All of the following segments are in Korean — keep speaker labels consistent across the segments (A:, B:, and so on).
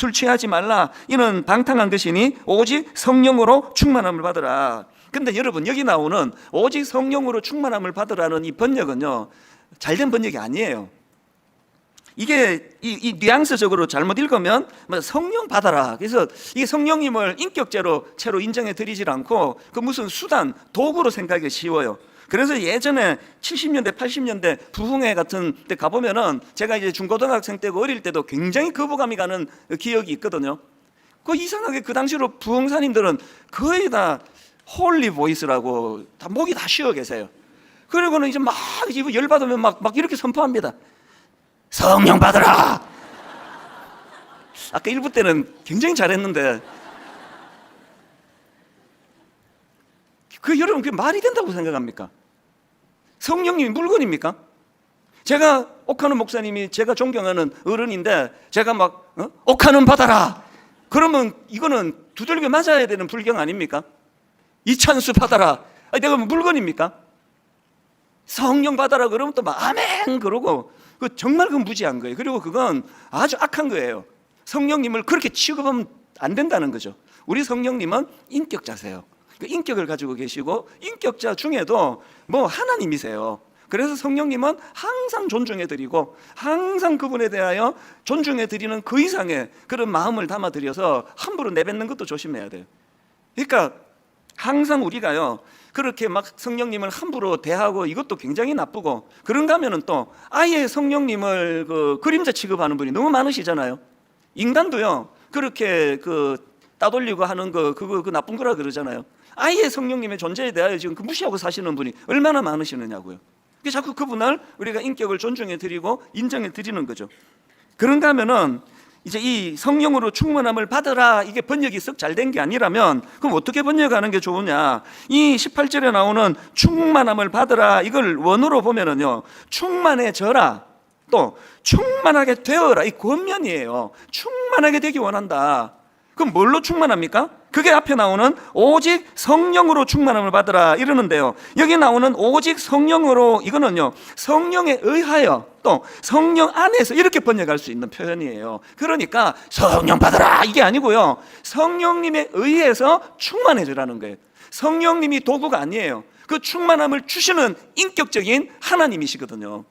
A: 술 취하지 말라. 이는 방탕한 것이니 오직 성령으로 충만함을 받으라. 근데 여러분, 여기 나오는 오직 성령으로 충만함을 받으라는 이 번역은요, 잘된 번역이 아니에요. 이게 이 뉘앙스적으로 잘못 읽으면 성령 받아라. 그래서 이 성령님을 인격제로 채로 인정해 드리질 않고 그 무슨 수단, 도구로 생각하기 쉬워요. 그래서 예전에 70년대, 80년대 부흥회 같은 데 가보면은 제가 이제 중고등학생 때고 어릴 때도 굉장히 거부감이 가는 기억이 있거든요. 그 이상하게 그 당시로 부흥사님들은 거의 다 홀리 보이스라고 다 목이 다 쉬어 계세요. 그리고는 이제 막 열받으면 막 이렇게 선포합니다. 성령 받으라. 아까 1부 때는 굉장히 잘했는데 여러분, 그게 말이 된다고 생각합니까? 성령님이 물건입니까? 제가 옥하는 목사님이 제가 존경하는 어른인데 제가 막 옥하는 받아라 그러면 이거는 두들겨 맞아야 되는 불경 아닙니까? 이찬수 받아라, 내가 물건입니까? 성령 받아라 그러면 또 막 아멘 그러고, 정말 그건 무지한 거예요. 그리고 그건 아주 악한 거예요. 성령님을 그렇게 취급하면 안 된다는 거죠. 우리 성령님은 인격자세요. 그 인격을 가지고 계시고 인격자 중에도 하나님이세요. 그래서 성령님은 항상 존중해드리고 항상 그분에 대하여 존중해드리는 그 이상의 그런 마음을 담아드려서 함부로 내뱉는 것도 조심해야 돼요. 그러니까 항상 우리가요, 그렇게 막 성령님을 함부로 대하고 이것도 굉장히 나쁘고, 그런가 하면은 또 아예 성령님을 그림자 취급하는 분이 너무 많으시잖아요. 인간도요, 그렇게 따돌리고 하는 그거 나쁜 거라 그러잖아요. 아예 성령님의 존재에 대하여 지금 무시하고 사시는 분이 얼마나 많으시느냐고요. 자꾸 그분을 우리가 인격을 존중해 드리고 인정해 드리는 거죠. 그런가 하면은 이제 이 성령으로 충만함을 받으라, 이게 번역이 썩 잘 된 게 아니라면 그럼 어떻게 번역하는 게 좋으냐? 이 18절에 나오는 충만함을 받으라, 이걸 원어로 보면은요, 충만해져라, 또 충만하게 되어라, 이 권면이에요. 충만하게 되기 원한다. 그럼 뭘로 충만합니까? 그게 앞에 나오는 오직 성령으로 충만함을 받으라 이러는데요, 여기 나오는 오직 성령으로, 이거는요 성령에 의하여 또 성령 안에서 이렇게 번역할 수 있는 표현이에요. 그러니까 성령 받으라 이게 아니고요, 성령님에 의해서 충만해지라는 거예요. 성령님이 도구가 아니에요. 그 충만함을 주시는 인격적인 하나님이시거든요.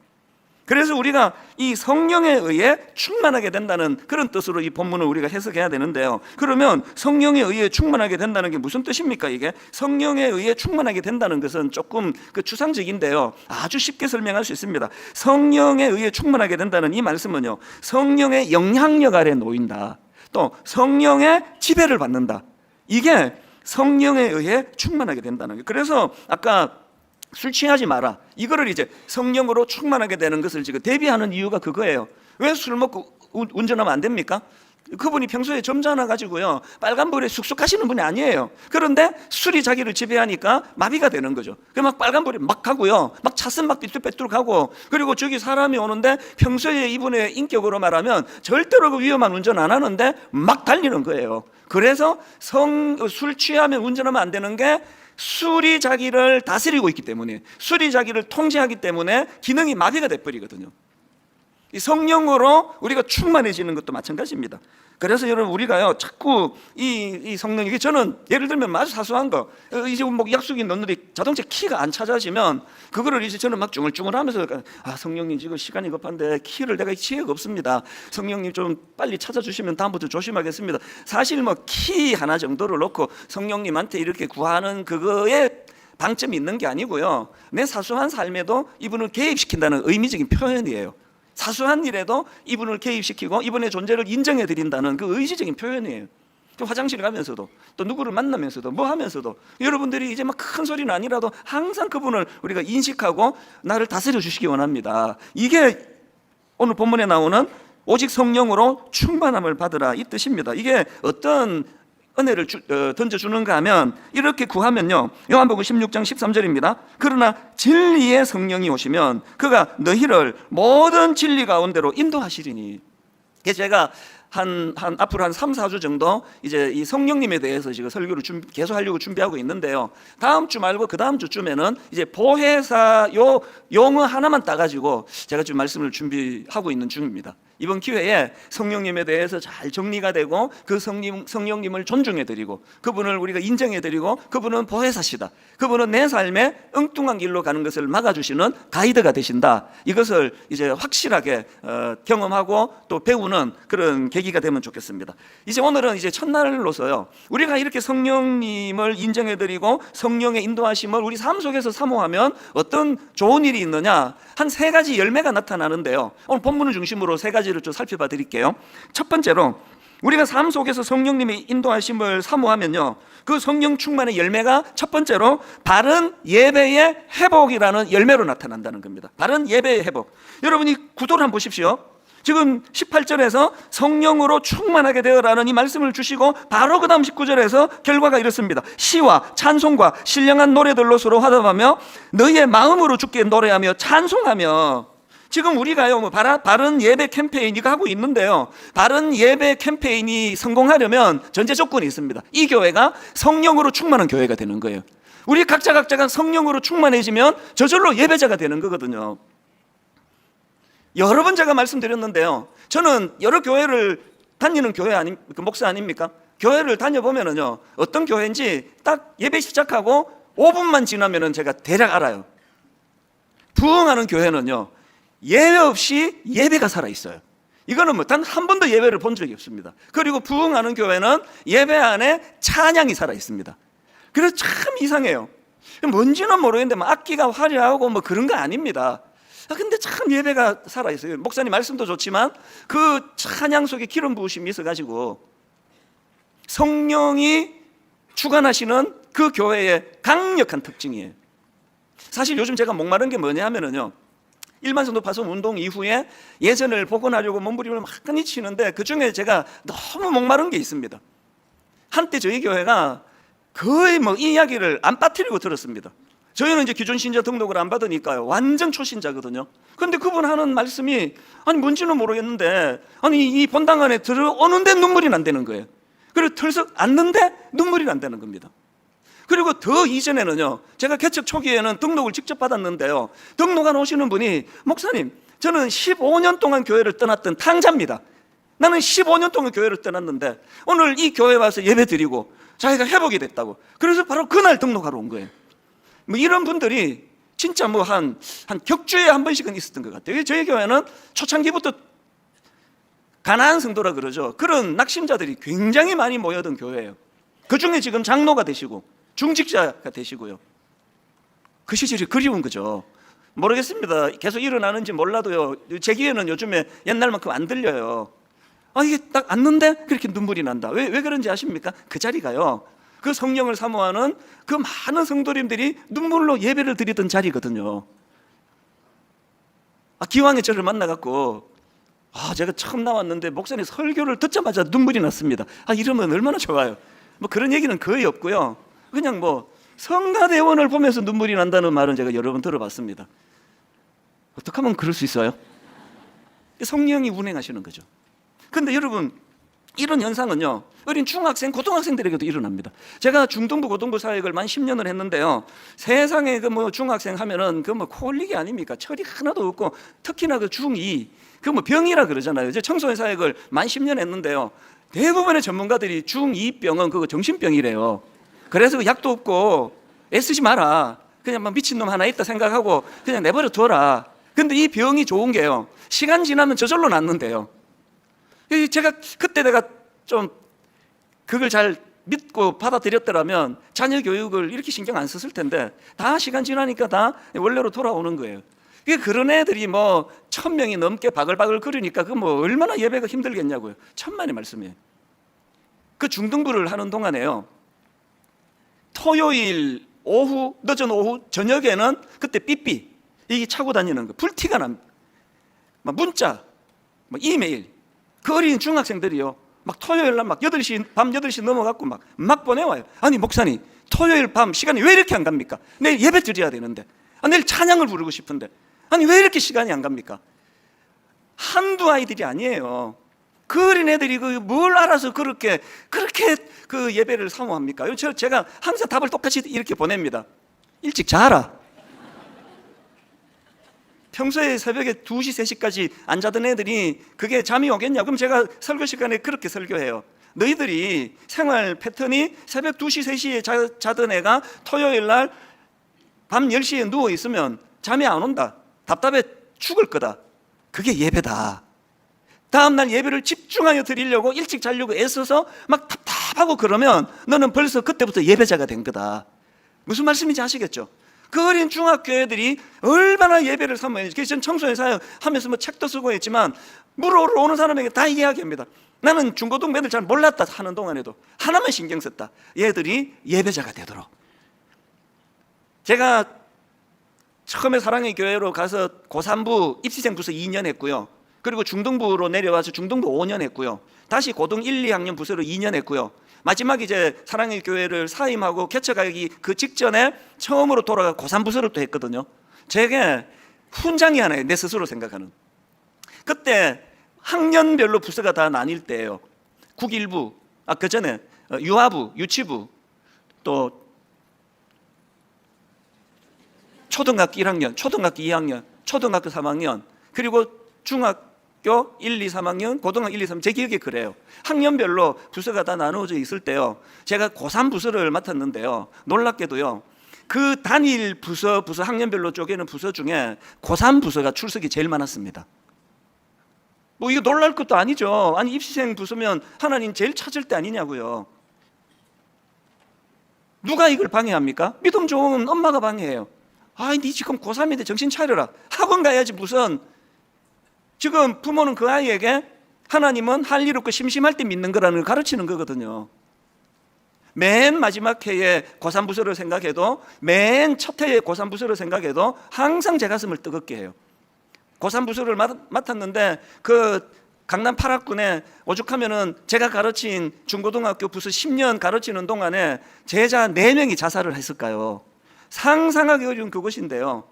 A: 그래서 우리가 이 성령에 의해 충만하게 된다는 그런 뜻으로 이 본문을 우리가 해석해야 되는데요, 그러면 성령에 의해 충만하게 된다는 게 무슨 뜻입니까? 이게 성령에 의해 충만하게 된다는 것은 조금 추상적인데요, 아주 쉽게 설명할 수 있습니다. 성령에 의해 충만하게 된다는 이 말씀은요, 성령의 영향력 아래 놓인다, 또 성령의 지배를 받는다, 이게 성령에 의해 충만하게 된다는 거예요. 그래서 아까 술 취하지 마라, 이거를 이제 성령으로 충만하게 되는 것을 지금 대비하는 이유가 그거예요. 왜 술 먹고 운전하면 안 됩니까? 그분이 평소에 점잖아 가지고요 빨간불에 쑥쑥 하시는 분이 아니에요. 그런데 술이 자기를 지배하니까 마비가 되는 거죠. 막 빨간불에 막 가고요, 막 차선 막 삐뚤빼뚤 가고, 그리고 저기 사람이 오는데 평소에 이분의 인격으로 말하면 절대로 그 위험한 운전 안 하는데 막 달리는 거예요. 그래서 술 취하면 운전하면 안 되는 게 술이 자기를 다스리고 있기 때문에, 술이 자기를 통제하기 때문에 기능이 마비가 돼버리거든요. 이 성령으로 우리가 충만해지는 것도 마찬가지입니다. 그래서 여러분, 우리가요 자꾸 이 성령, 이게 저는 예를 들면 아주 사소한 거, 이제 약속이 넣는데 자동차 키가 안 찾아지면 그거를 이제 저는 막 쭝얼쭝얼하면서 성령님 지금 시간이 급한데 키를 내가 기회가 없습니다, 성령님 좀 빨리 찾아주시면 다음부터 조심하겠습니다. 사실 키 하나 정도를 놓고 성령님한테 이렇게 구하는 그거에 방점이 있는 게 아니고요, 내 사소한 삶에도 이분을 개입시킨다는 의미적인 표현이에요. 사소한 일에도 이분을 개입시키고 이분의 존재를 인정해 드린다는 그 의지적인 표현이에요. 화장실 가면서도 또 누구를 만나면서도 뭐 하면서도 여러분들이 이제 막 큰 소리는 아니라도 항상 그분을 우리가 인식하고 나를 다스려 주시기 원합니다. 이게 오늘 본문에 나오는 오직 성령으로 충만함을 받으라 이 뜻입니다. 이게 어떤 은혜를 던져주는가 하면 이렇게 구하면요, 요한복음 16장 13절입니다. 그러나 진리의 성령이 오시면 그가 너희를 모든 진리 가운데로 인도하시리니. 제가 앞으로 한 3, 4주 정도 이제 이 성령님에 대해서 지금 설교를 계속 하려고 준비하고 있는데요, 다음 주 말고 그 다음 주쯤에는 이제 보혜사 용어 하나만 따가지고 제가 지금 말씀을 준비하고 있는 중입니다. 이번 기회에 성령님에 대해서 잘 정리가 되고 그 성령님을 존중해드리고 그분을 우리가 인정해드리고 그분은 보혜사시다, 그분은 내 삶에 엉뚱한 길로 가는 것을 막아주시는 가이드가 되신다, 이것을 이제 확실하게 경험하고 또 배우는 그런 계기가 되면 좋겠습니다. 이제 오늘은 이제 첫날로서요, 우리가 이렇게 성령님을 인정해드리고 성령의 인도하심을 우리 삶 속에서 사모하면 어떤 좋은 일이 있느냐, 한 3가지 열매가 나타나는데요, 오늘 본문을 중심으로 3가지를 좀 살펴봐 드릴게요. 첫 번째로, 우리가 삶 속에서 성령님의 인도하심을 사모하면요, 그 성령 충만의 열매가 첫 번째로 바른 예배의 회복이라는 열매로 나타난다는 겁니다. 바른 예배의 회복. 여러분이 구도를 한번 보십시오. 지금 18절에서 성령으로 충만하게 되어라는 이 말씀을 주시고 바로 그 다음 19절에서 결과가 이렇습니다. 시와 찬송과 신령한 노래들로 서로 화답하며 너희의 마음으로 주께 노래하며 찬송하며. 지금 우리가요, 바른 예배 캠페인 이거 하고 있는데요, 바른 예배 캠페인이 성공하려면 전제 조건이 있습니다. 이 교회가 성령으로 충만한 교회가 되는 거예요. 우리 각자가 성령으로 충만해지면 저절로 예배자가 되는 거거든요. 여러 번 제가 말씀드렸는데요, 저는 여러 교회를 다니는 교회 목사 아닙니까? 교회를 다녀보면은요, 어떤 교회인지 딱 예배 시작하고 5분만 지나면은 제가 대략 알아요. 부흥하는 교회는요, 예외 없이 예배가 살아있어요. 이거는 뭐 단 한 번도 예배를 본 적이 없습니다. 그리고 부흥하는 교회는 예배 안에 찬양이 살아있습니다. 그래서 참 이상해요. 뭔지는 모르겠는데 뭐 악기가 화려하고 뭐 그런 거 아닙니다. 근데 참 예배가 살아있어요. 목사님 말씀도 좋지만 그 찬양 속에 기름 부으심이 있어가지고 성령이 주관하시는 그 교회의 강력한 특징이에요. 사실 요즘 제가 목마른 게 뭐냐 하면은요, 일만 성도 파송 운동 이후에 예전을 복원하려고 몸부림을 많이 치는데 그 중에 제가 너무 목마른 게 있습니다. 한때 저희 교회가 거의 뭐 이 이야기를 안 빠뜨리고 들었습니다. 저희는 이제 기존 신자 등록을 안 받으니까요, 완전 초신자거든요. 근데 그분 하는 말씀이 아니 뭔지는 모르겠는데 아니 이 본당 안에 들어오는데 눈물이 난다는 거예요. 그리고 털썩 앉는데 눈물이 난다는 겁니다. 그리고 더 이전에는요, 제가 개척 초기에는 등록을 직접 받았는데요, 등록안 오시는 분이 목사님, 저는 15년 동안 교회를 떠났던 탕자입니다. 나는 15년 동안 교회를 떠났는데 오늘 이 교회 와서 예배 드리고 자기가 회복이 됐다고. 그래서 바로 그날 등록하러 온 거예요. 뭐 이런 분들이 진짜 뭐 한 격주에 한 번씩은 있었던 것 같아요. 저희 교회는 초창기부터 가난한 성도라 그러죠. 그런 낙심자들이 굉장히 많이 모여든 교회예요. 그 중에 지금 장로가 되시고 중직자가 되시고요. 그 시절이 그리운 거죠. 모르겠습니다. 계속 일어나는지 몰라도요, 제 귀에는 요즘에 옛날만큼 안 들려요. 이게 딱 앉는데 그렇게 눈물이 난다. 왜 그런지 아십니까? 그 자리가요, 그 성령을 사모하는 그 많은 성도님들이 눈물로 예배를 드리던 자리거든요. 기왕에 저를 만나갖고 제가 처음 나왔는데 목사님 설교를 듣자마자 눈물이 났습니다. 이러면 얼마나 좋아요. 뭐 그런 얘기는 거의 없고요. 그냥 뭐 성가대원을 보면서 눈물이 난다는 말은 제가 여러 번 들어봤습니다. 어떻게 하면 그럴 수 있어요? 성령이 운행하시는 거죠. 근데 여러분, 이런 현상은요, 어린 중학생, 고등학생들에게도 일어납니다. 제가 중등부, 고등부 사역을 만 10년을 했는데요, 세상에 그 뭐 중학생 하면은 그 뭐 코 올리기 아닙니까? 철이 하나도 없고, 특히나 그 중2, 그 뭐 병이라 그러잖아요. 이제 청소년 사역을 만 10년 했는데요, 대부분의 전문가들이 중2 병은 그거 정신병이래요. 그래서 그 약도 없고 애쓰지 마라. 그냥 막 미친놈 하나 있다 생각하고 그냥 내버려 둬라. 근데 이 병이 좋은 게요, 시간 지나면 저절로 낫는데요. 제가 그때 내가 좀 그걸 잘 믿고 받아들였더라면 자녀 교육을 이렇게 신경 안 썼을 텐데 다 시간 지나니까 다 원래로 돌아오는 거예요. 그런 애들이 뭐 1000명이 넘게 바글바글 거리니까 그 뭐 얼마나 예배가 힘들겠냐고요. 천만의 말씀이에요. 그 중등부를 하는 동안에요, 토요일 오후, 늦은 오후, 저녁에는 그때 삐삐 이게 차고 다니는 거, 불티가 납니다. 막 문자, 막 이메일, 그 어린 중학생들이요, 막 토요일 날 막 8시, 밤 8시 넘어갖고 막 보내와요. 아니 목사님, 토요일 밤 시간이 왜 이렇게 안 갑니까? 내일 예배 드려야 되는데, 내일 찬양을 부르고 싶은데, 아니 왜 이렇게 시간이 안 갑니까? 한두 아이들이 아니에요. 그 어린 애들이 뭘 알아서 그렇게 그 예배를 사모합니까? 제가 항상 답을 똑같이 이렇게 보냅니다. 일찍 자라. 평소에 새벽에 2시, 3시까지 안 자던 애들이 그게 잠이 오겠냐? 그럼 제가 설교 시간에 그렇게 설교해요. 너희들이 생활 패턴이 새벽 2시, 3시에 자던 애가 토요일 날 밤 10시에 누워 있으면 잠이 안 온다. 답답해 죽을 거다. 그게 예배다. 다음날 예배를 집중하여 드리려고 일찍 자려고 애써서 막 답답하고 그러면 너는 벌써 그때부터 예배자가 된 거다. 무슨 말씀인지 아시겠죠? 그 어린 중학교 애들이 얼마나 예배를 삼아야지. 그래서 전 청소년 사역 하면서 뭐 책도 쓰고 했지만 물어러 오는 사람에게 다 이야기합니다. 나는 중고등 애들 잘 몰랐다 하는 동안에도 하나만 신경 썼다. 얘들이 예배자가 되도록. 제가 처음에 사랑의 교회로 가서 고3부 입시생 부서 2년 했고요. 그리고 중등부로 내려와서 중등부 5년 했고요. 다시 고등 1, 2학년 부서로 2년 했고요. 마지막 이제 사랑의 교회를 사임하고 개척하기 그 직전에 처음으로 돌아가 고3 부서를 또 했거든요. 제게 훈장이 하나예요. 내 스스로 생각하는. 그때 학년별로 부서가 다 나뉠 때예요. 국일부, 그 전에 유아부, 유치부, 또 초등학교 1학년, 초등학교 2학년, 초등학교 3학년, 그리고 중학교 1, 2, 3학년, 고등학교 1, 2, 3, 제 기억에 그래요. 학년별로 부서가 다 나누어져 있을 때요. 제가 고3 부서를 맡았는데요. 놀랍게도요. 그 단일 부서 학년별로 쪼개는 부서 중에 고3 부서가 출석이 제일 많았습니다. 뭐 이거 놀랄 것도 아니죠. 아니 입시생 부서면 하나님 제일 찾을 때 아니냐고요. 누가 이걸 방해합니까? 믿음 좋은 엄마가 방해해요. 아, 니 지금 고3인데 정신 차려라. 학원 가야지 무슨. 지금 부모는 그 아이에게 하나님은 할 일 없고 심심할 때 믿는 거라는 걸 가르치는 거거든요. 맨 마지막 해에 고3 부서를 생각해도, 맨 첫 해에 고3 부서를 생각해도 항상 제 가슴을 뜨겁게 해요. 고3 부서를 맡았는데 그 강남 8학군에 오죽하면은 제가 가르친 중고등학교 부서 10년 가르치는 동안에 제자 4명이 자살을 했을까요? 상상하기 어려운 그것인데요.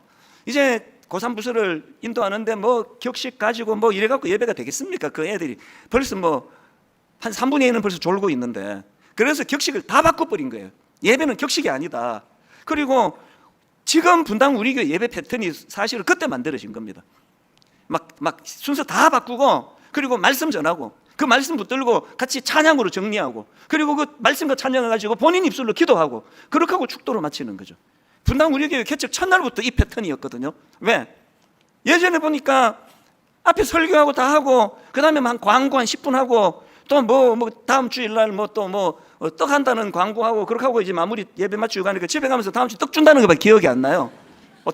A: 이제 고3 부서를 인도하는데 뭐 격식 가지고 뭐 이래갖고 예배가 되겠습니까? 그 애들이 벌써 뭐 한 3분의 1은 벌써 졸고 있는데, 그래서 격식을 다 바꿔버린 거예요. 예배는 격식이 아니다. 그리고 지금 분당 우리교회 예배 패턴이 사실은 그때 만들어진 겁니다. 막 순서 다 바꾸고, 그리고 말씀 전하고, 그 말씀 붙들고 같이 찬양으로 정리하고, 그리고 그 말씀과 찬양을 가지고 본인 입술로 기도하고, 그렇게 하고 축도로 마치는 거죠. 분당 우리교회 개척 첫날부터 이 패턴이었거든요. 왜? 예전에 보니까 앞에 설교하고 다 하고, 그 다음에 한 광고 한 10분 하고, 또 뭐 다음 주일날 떡 한다는 광고하고, 그렇게 하고 이제 마무리 예배 마치고 가니까 집에 가면서 다음 주 떡 준다는 것밖에 기억이 안 나요.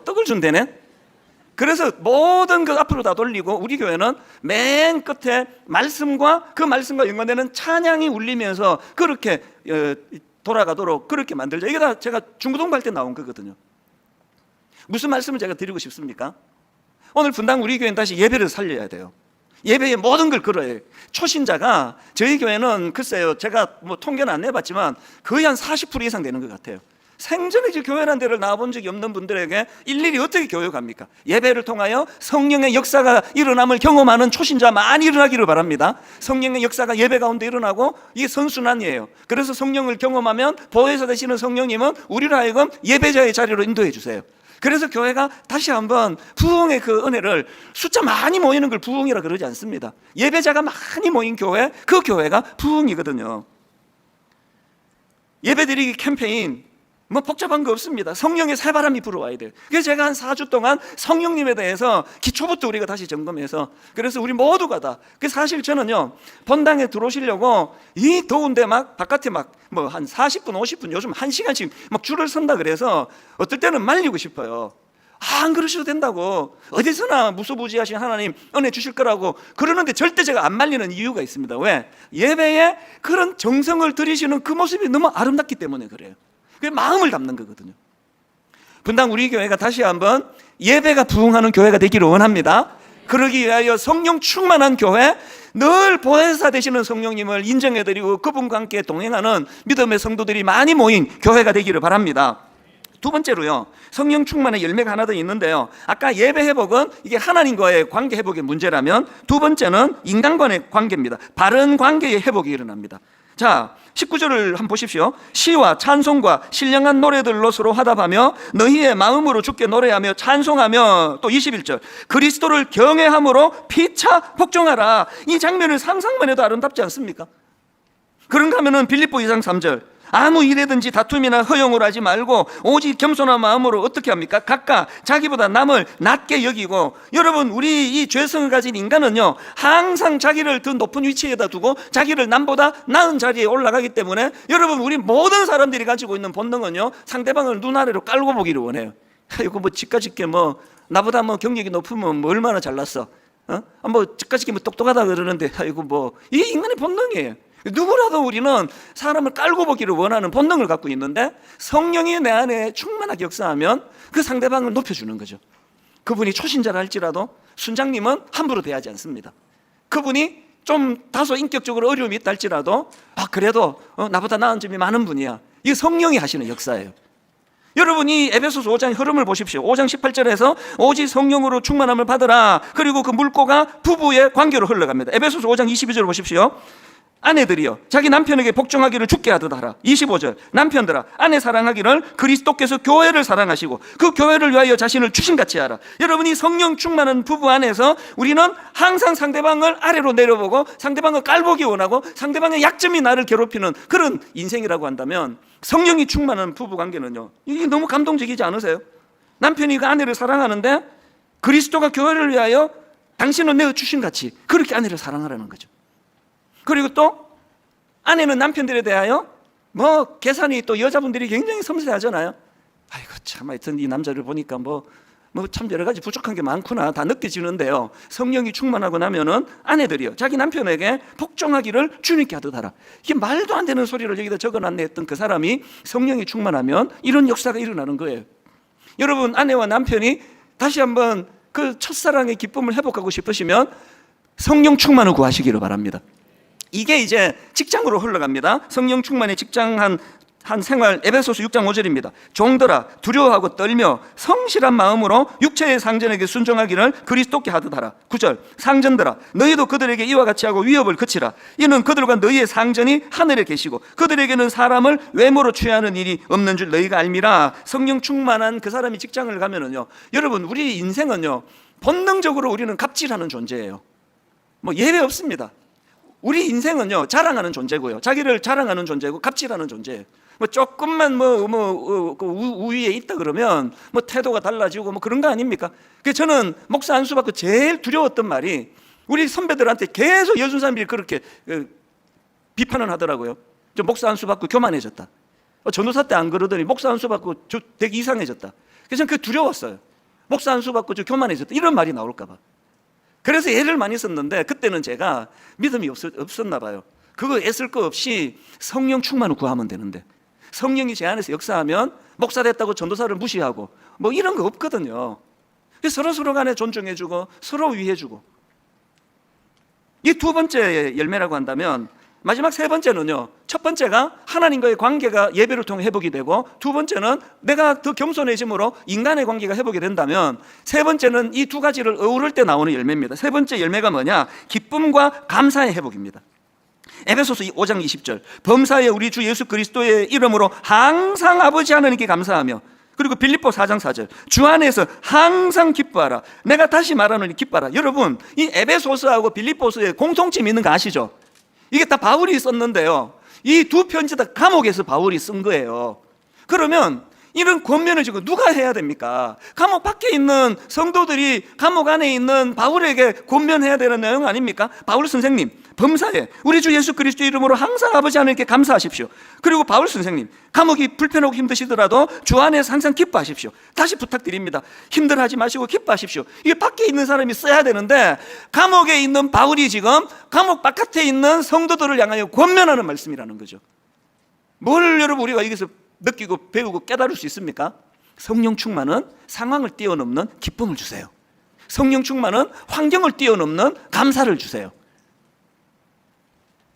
A: 떡을 준대네? 그래서 모든 것 앞으로 다 돌리고, 우리 교회는 맨 끝에 말씀과 그 말씀과 연관되는 찬양이 울리면서 그렇게 돌아가도록 그렇게 만들죠. 이게 다 제가 중고등부 할 때 나온 거거든요. 무슨 말씀을 제가 드리고 싶습니까? 오늘 분당 우리 교회는 다시 예배를 살려야 돼요. 예배의 모든 걸 걸어야 해요. 초신자가 저희 교회는 글쎄요, 제가 뭐 통계는 안 내봤지만 거의 한 40% 이상 되는 것 같아요. 생전에 교회라는 데를 나와본 적이 없는 분들에게 일일이 어떻게 교육합니까? 예배를 통하여 성령의 역사가 일어남을 경험하는 초신자 많이 일어나기를 바랍니다. 성령의 역사가 예배 가운데 일어나고, 이게 선순환이에요. 그래서 성령을 경험하면 보혜사 되시는 성령님은 우리를 하여금 예배자의 자리로 인도해 주세요. 그래서 교회가 다시 한번 부흥의 그 은혜를, 숫자 많이 모이는 걸 부흥이라 그러지 않습니다. 예배자가 많이 모인 교회, 그 교회가 부흥이거든요. 예배드리기 캠페인 뭐 복잡한 거 없습니다. 성령의 새바람이 불어와야 돼요. 그래서 제가 한 4주 동안 성령님에 대해서 기초부터 우리가 다시 점검해서, 그래서 우리 모두가 다, 사실 저는요, 본당에 들어오시려고 이 더운데 막 바깥에 막 뭐 한 40분 50분 요즘 1시간씩 막 줄을 선다 그래서 어떨 때는 말리고 싶어요. 안 그러셔도 된다고, 어디서나 무소부지하신 하나님 은혜 주실 거라고 그러는데 절대 제가 안 말리는 이유가 있습니다. 왜? 예배에 그런 정성을 들이시는 그 모습이 너무 아름답기 때문에 그래요. 그게 마음을 담는 거거든요. 분당 우리 교회가 다시 한번 예배가 부흥하는 교회가 되기를 원합니다. 그러기 위하여 성령 충만한 교회, 늘 보혜사 되시는 성령님을 인정해드리고 그분과 함께 동행하는 믿음의 성도들이 많이 모인 교회가 되기를 바랍니다. 두 번째로요, 성령 충만의 열매가 하나 더 있는데요, 아까 예배 회복은 이게 하나님과의 관계 회복의 문제라면, 두 번째는 인간과의 관계입니다. 바른 관계의 회복이 일어납니다. 자, 19절을 한번 보십시오. 시와 찬송과 신령한 노래들로 서로 화답하며 너희의 마음으로 주께 노래하며 찬송하며, 또 21절 그리스도를 경외함으로 피차 복종하라. 이 장면을 상상만 해도 아름답지 않습니까? 그런가 하면은 빌립보 2장 3절 아무 일에든지 다툼이나 허용을 하지 말고 오직 겸손한 마음으로 어떻게 합니까? 각각 자기보다 남을 낮게 여기고. 여러분, 우리 이 죄성을 가진 인간은요, 항상 자기를 더 높은 위치에다 두고 자기를 남보다 나은 자리에 올라가기 때문에, 여러분, 우리 모든 사람들이 가지고 있는 본능은요, 상대방을 눈 아래로 깔고 보기를 원해요. 이거 뭐 집가집게 뭐 나보다 뭐 경력이 높으면 뭐 얼마나 잘났어, 뭐 집가집게 뭐 똑똑하다 그러는데, 이거 뭐 이게 인간의 본능이에요. 누구라도 우리는 사람을 깔고 보기를 원하는 본능을 갖고 있는데, 성령이 내 안에 충만하게 역사하면 그 상대방을 높여주는 거죠. 그분이 초신자라 할지라도 순장님은 함부로 대하지 않습니다. 그분이 좀 다소 인격적으로 어려움이 있다 할지라도 그래도 나보다 나은 점이 많은 분이야. 이게 성령이 하시는 역사예요. 여러분이 에베소서 5장 흐름을 보십시오. 5장 18절에서 오직 성령으로 충만함을 받으라. 그리고 그 물꼬가 부부의 관계로 흘러갑니다. 에베소서 5장 22절 보십시오. 아내들이여 자기 남편에게 복종하기를 주께 하듯 하라. 25절 남편들아 아내 사랑하기를 그리스도께서 교회를 사랑하시고 그 교회를 위하여 자신을 주신같이 하라. 여러분이 성령 충만한 부부 안에서 우리는 항상 상대방을 아래로 내려보고 상대방을 깔보기 원하고 상대방의 약점이 나를 괴롭히는 그런 인생이라고 한다면, 성령이 충만한 부부 관계는요, 이게 너무 감동적이지 않으세요? 남편이 그 아내를 사랑하는데 그리스도가 교회를 위하여 당신은 내 주신같이 그렇게 아내를 사랑하라는 거죠. 그리고 또 아내는 남편들에 대하여 뭐 계산이, 또 여자분들이 굉장히 섬세하잖아요. 아이고 참, 하여튼 이 남자를 보니까 뭐 참 여러 가지 부족한 게 많구나 다 느껴지는데요, 성령이 충만하고 나면은 아내들이요 자기 남편에게 복종하기를 주님께 하듯 하라. 이게 말도 안 되는 소리를 여기다 적어놨네 했던 그 사람이 성령이 충만하면 이런 역사가 일어나는 거예요. 여러분, 아내와 남편이 다시 한번 그 첫사랑의 기쁨을 회복하고 싶으시면 성령 충만을 구하시기를 바랍니다. 이게 이제 직장으로 흘러갑니다. 성령 충만의 직장 한 생활, 에베소서 6장 5절입니다. 종들아 두려워하고 떨며 성실한 마음으로 육체의 상전에게 순종하기를 그리스도께 하듯 하라. 9절 상전들아 너희도 그들에게 이와 같이 하고 위협을 그치라. 이는 그들과 너희의 상전이 하늘에 계시고 그들에게는 사람을 외모로 취하는 일이 없는 줄 너희가 알미라. 성령 충만한 그 사람이 직장을 가면은요, 여러분, 우리 인생은요 본능적으로 우리는 갑질하는 존재예요. 뭐 예외 없습니다. 우리 인생은요 자랑하는 존재고요, 자기를 자랑하는 존재고 갑질하는 존재예요. 뭐 조금만 우위에 있다 그러면 뭐 태도가 달라지고 뭐 그런 거 아닙니까? 그래서 저는 목사 안수 받고 제일 두려웠던 말이, 우리 선배들한테 계속 여순 사람들이 그렇게 비판을 하더라고요. 저 목사 안수 받고 교만해졌다. 전도사 때 안 그러더니 목사 안수 받고 되게 이상해졌다. 그래서 저는 그게 두려웠어요. 목사 안수 받고 저 교만해졌다 이런 말이 나올까 봐. 그래서 애를 많이 썼는데 그때는 제가 믿음이 없었나 봐요. 그거 애쓸 거 없이 성령 충만을 구하면 되는데, 성령이 제 안에서 역사하면 목사 됐다고 전도사를 무시하고 뭐 이런 거 없거든요. 서로 간에 존중해주고 서로 위해주고. 이 두 번째 열매라고 한다면, 마지막 세 번째는요, 첫 번째가 하나님과의 관계가 예배를 통해 회복이 되고, 두 번째는 내가 더 겸손해짐으로 인간의 관계가 회복이 된다면, 세 번째는 이 두 가지를 어우를 때 나오는 열매입니다. 세 번째 열매가 뭐냐? 기쁨과 감사의 회복입니다. 에베소서 5장 20절 범사에 우리 주 예수 그리스도의 이름으로 항상 아버지 하나님께 감사하며, 그리고 빌립보 4장 4절 주 안에서 항상 기뻐하라. 내가 다시 말하노니 기뻐하라. 여러분, 이 에베소서하고 빌립보서에 공통점이 있는 거 아시죠? 이게 다 바울이 썼는데요, 이 두 편지 다 감옥에서 바울이 쓴 거예요. 그러면 이런 권면을 지금 누가 해야 됩니까? 감옥 밖에 있는 성도들이 감옥 안에 있는 바울에게 권면해야 되는 내용 아닙니까? 바울 선생님, 범사에 우리 주 예수 그리스도 이름으로 항상 아버지 하나님께 감사하십시오. 그리고 바울 선생님, 감옥이 불편하고 힘드시더라도 주 안에서 항상 기뻐하십시오. 다시 부탁드립니다. 힘들어하지 마시고 기뻐하십시오. 이게 밖에 있는 사람이 써야 되는데, 감옥에 있는 바울이 지금 감옥 바깥에 있는 성도들을 향하여 권면하는 말씀이라는 거죠. 뭘 여러분 우리가 여기서 느끼고 배우고 깨달을 수 있습니까? 성령 충만은 상황을 뛰어넘는 기쁨을 주세요. 성령 충만은 환경을 뛰어넘는 감사를 주세요.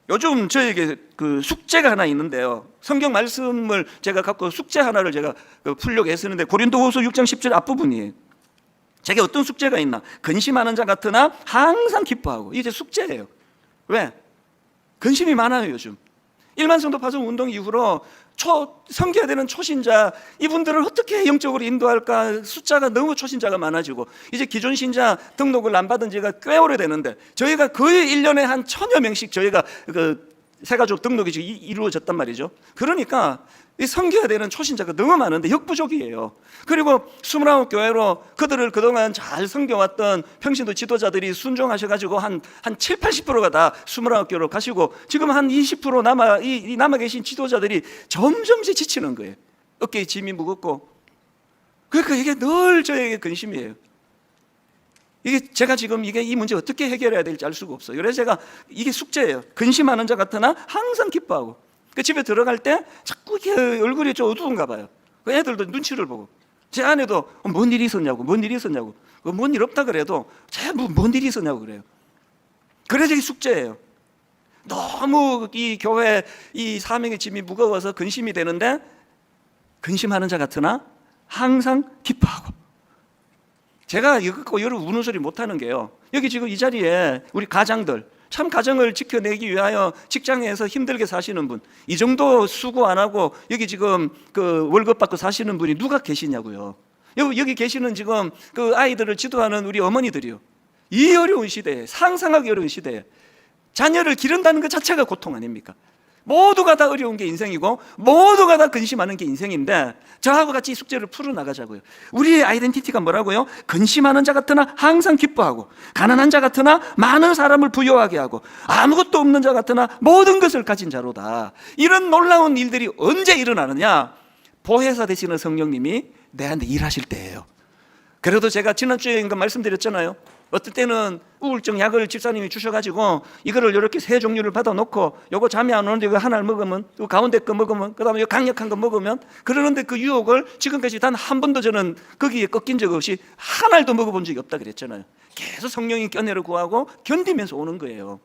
A: 요즘 저에게 그 숙제가 하나 있는데요, 성경 말씀을 제가 갖고 숙제 하나를 제가 풀려고 했었는데, 고린도후서 6장 10절 앞부분이에요. 제게 어떤 숙제가 있나? 근심하는 자 같으나 항상 기뻐하고. 이게 제 숙제예요. 왜? 근심이 많아요 요즘. 1만 성도 파송 운동 이후로 섬겨야 되는 초신자, 이분들을 어떻게 영적으로 인도할까? 숫자가 너무 초신자가 많아지고, 이제 기존 신자 등록을 안 받은 지가 꽤 오래되는데, 저희가 거의 1년에 한 1000여 명씩 저희가 그 새가족 등록이 지금 이루어졌단 말이죠. 그러니까 이 섬겨야 되는 초신자가 너무 많은데 역부족이에요. 그리고 29교회로 그들을 그동안 잘 섬겨왔던 평신도 지도자들이 순종하셔가지고 한 7, 80%가 다 29교회로 가시고, 지금 한 20% 남아 계신 지도자들이 점점 지치는 거예요. 어깨에 짐이 무겁고. 그러니까 이게 늘 저에게 근심이에요. 이게 제가 지금 이 문제 어떻게 해결해야 될지 알 수가 없어요. 그래서 제가 이게 숙제예요. 근심하는 자 같으나 항상 기뻐하고. 그 집에 들어갈 때 자꾸 이게 얼굴이 좀 어두운가 봐요. 그 애들도 눈치를 보고, 제 아내도 뭔 일이 있었냐고, 뭔 일이 있었냐고, 뭔 일 없다 그래도 뭔 일이 있었냐고 그래요. 그래서 이게 숙제예요. 너무 이 교회 이 사명의 짐이 무거워서 근심이 되는데, 근심하는 자 같으나 항상 기뻐하고. 제가 이거 갖고 여러분 우는 소리 못하는 게요, 여기 지금 이 자리에 우리 가장들, 참 가정을 지켜내기 위하여 직장에서 힘들게 사시는 분, 이 정도 수고 안 하고 여기 지금 그 월급 받고 사시는 분이 누가 계시냐고요. 여기 계시는 지금 그 아이들을 지도하는 우리 어머니들이요, 이 어려운 시대에, 상상하기 어려운 시대에 자녀를 기른다는 것 자체가 고통 아닙니까? 모두가 다 어려운 게 인생이고, 모두가 다 근심하는 게 인생인데, 저하고 같이 이 숙제를 풀어나가자고요. 우리의 아이덴티티가 뭐라고요? 근심하는 자 같으나 항상 기뻐하고, 가난한 자 같으나 많은 사람을 부유하게 하고, 아무것도 없는 자 같으나 모든 것을 가진 자로다. 이런 놀라운 일들이 언제 일어나느냐? 보혜사 되시는 성령님이 내한테 일하실 때예요. 그래도 제가 지난주에 말씀드렸잖아요. 어떨 때는 우울증 약을 집사님이 주셔가지고 이거를 이렇게 세 종류를 받아놓고, 요거 잠이 안 오는데 이거 하나를 먹으면, 요 가운데 거 먹으면, 그 다음에 강력한 거 먹으면, 그러는데 그 유혹을 지금까지 단 한 번도 저는 거기에 꺾인 적 없이 한 알도 먹어본 적이 없다 그랬잖아요. 계속 성령이 껴내려 구하고 견디면서 오는 거예요.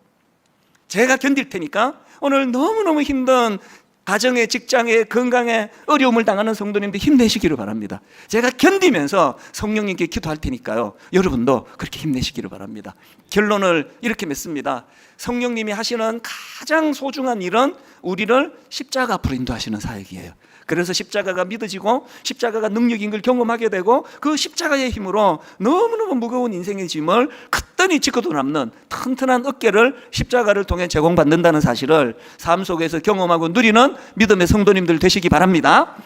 A: 제가 견딜 테니까 오늘 너무너무 힘든 가정에, 직장에, 건강에 어려움을 당하는 성도님들 힘내시기를 바랍니다. 제가 견디면서 성령님께 기도할 테니까요, 여러분도 그렇게 힘내시기를 바랍니다. 결론을 이렇게 맺습니다. 성령님이 하시는 가장 소중한 일은 우리를 십자가 앞으로 인도하시는 사역이에요. 그래서 십자가가 믿어지고 십자가가 능력인 걸 경험하게 되고, 그 십자가의 힘으로 너무너무 무거운 인생의 짐을 크더니 짚고도 남는 튼튼한 어깨를 십자가를 통해 제공받는다는 사실을 삶 속에서 경험하고 누리는 믿음의 성도님들 되시기 바랍니다.